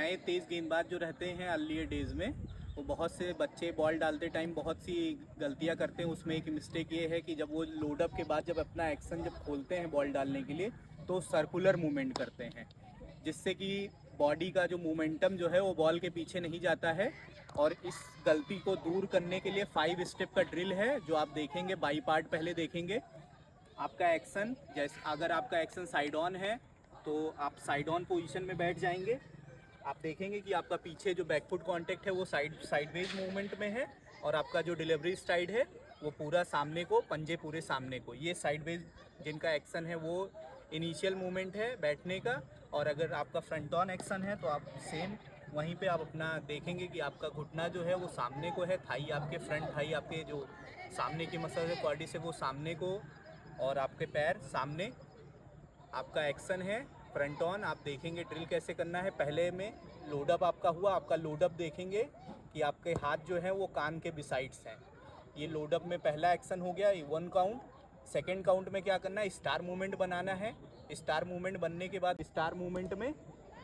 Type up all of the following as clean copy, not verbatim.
नए तेज़ गेंदबाज जो रहते हैं अर्लियर डेज़ में, वो बहुत से बच्चे बॉल डालते टाइम बहुत सी गलतियां करते हैं। उसमें एक मिस्टेक ये है कि जब वो लोडअप के बाद जब अपना एक्शन जब खोलते हैं बॉल डालने के लिए, तो सर्कुलर मूवमेंट करते हैं, जिससे कि बॉडी का जो मोमेंटम जो है वो बॉल के पीछे नहीं जाता है। और इस गलती को दूर करने के लिए 5 स्टेप का ड्रिल है जो आप देखेंगे। बाई पार्ट पहले देखेंगे। आपका एक्शन, जैसे अगर आपका एक्शन साइड ऑन है तो आप साइड ऑन पोजीशन में बैठ जाएंगे। आप देखेंगे कि आपका पीछे जो बैकफुट कांटेक्ट है वो साइडवेज मूवमेंट में है, और आपका जो डिलीवरी स्ट्राइड है वो पूरा सामने को, पंजे पूरे सामने को। ये साइडवेज जिनका एक्शन है वो इनिशियल मूवमेंट है बैठने का। और अगर आपका फ्रंट ऑन एक्शन है तो आप सेम वहीं पे आप अपना देखेंगे कि आपका घुटना जो है वो सामने को है, थाई आपके फ्रंट थाई आपके जो सामने की मसल है क्वाड्री से वो सामने को, और आपके पैर सामने। आपका एक्शन है फ्रंट ऑन। आप देखेंगे ड्रिल कैसे करना है। पहले में लोडअप आपका हुआ, आपका लोडअप देखेंगे कि आपके हाथ जो है वो कान के बिसाइड्स हैं। ये लोडअप में पहला एक्शन हो गया, 1 काउंट। सेकंड काउंट में क्या करना है, स्टार मूवमेंट बनाना है। स्टार मूवमेंट बनने के बाद स्टार मूवमेंट में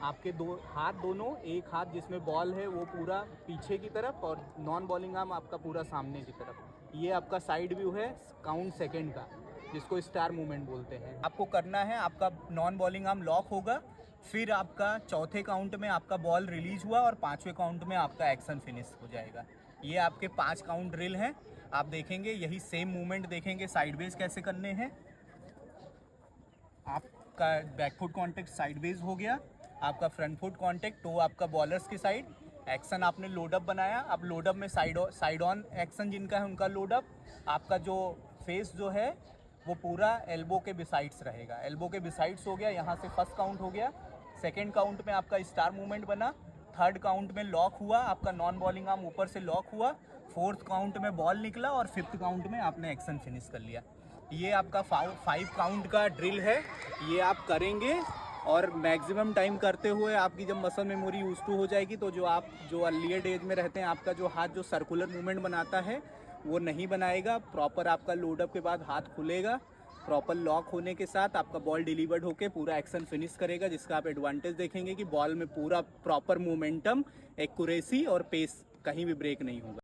आपके दो हाथ, दोनों, एक हाथ जिसमें बॉल है वो पूरा पीछे की तरफ और नॉन बॉलिंग आर्म आपका पूरा सामने की तरफ। ये आपका साइड व्यू है काउंट सेकंड का, जिसको स्टार मूवमेंट बोलते हैं। आपको करना है, आपका नॉन बॉलिंग आर्म लॉक होगा, फिर आपका चौथे काउंट में आपका बॉल रिलीज हुआ और 5वें काउंट में आपका एक्शन फिनिश हो जाएगा। ये आपके 5 काउंट ड्रिल हैं। आप देखेंगे यही सेम मूवमेंट देखेंगे साइडवेज कैसे करने हैं। आपका बैकफुट कांटेक्ट साइडवेज हो गया, आपका फ्रंट फुट कांटेक्ट तो आपका बॉलर्स की साइड। एक्शन आपने लोडअप बनाया। अब लोडअप में साइड ऑन एक्शन जिनका है उनका लोडअप। आपका जो फेस जो है वो पूरा एल्बो के बिसाइड्स रहेगा। एल्बो के बिसाइड्स हो गया, यहाँ से फर्स्ट काउंट हो गया। सेकेंड काउंट में आपका स्टार मूवमेंट बना। थर्ड काउंट में लॉक हुआ, आपका नॉन बॉलिंग आर्म ऊपर से लॉक हुआ। फोर्थ काउंट में बॉल निकला और फिफ्थ काउंट में आपने एक्शन फिनिश कर लिया। ये आपका 5 काउंट का ड्रिल है। ये आप करेंगे और मैक्सिमम टाइम करते हुए आपकी जब मसल मेमोरी यूज टू हो जाएगी तो जो अर्लियर एज में रहते हैं, आपका जो हाथ जो सर्कुलर मूवमेंट बनाता है वो नहीं बनाएगा। प्रॉपर आपका लोडअप के बाद हाथ खुलेगा, प्रॉपर लॉक होने के साथ आपका बॉल डिलीवर्ड होके पूरा एक्शन फिनिश करेगा, जिसका आप एडवांटेज देखेंगे कि बॉल में पूरा प्रॉपर मोमेंटम, एक्यूरेसी और पेस कहीं भी ब्रेक नहीं होगा।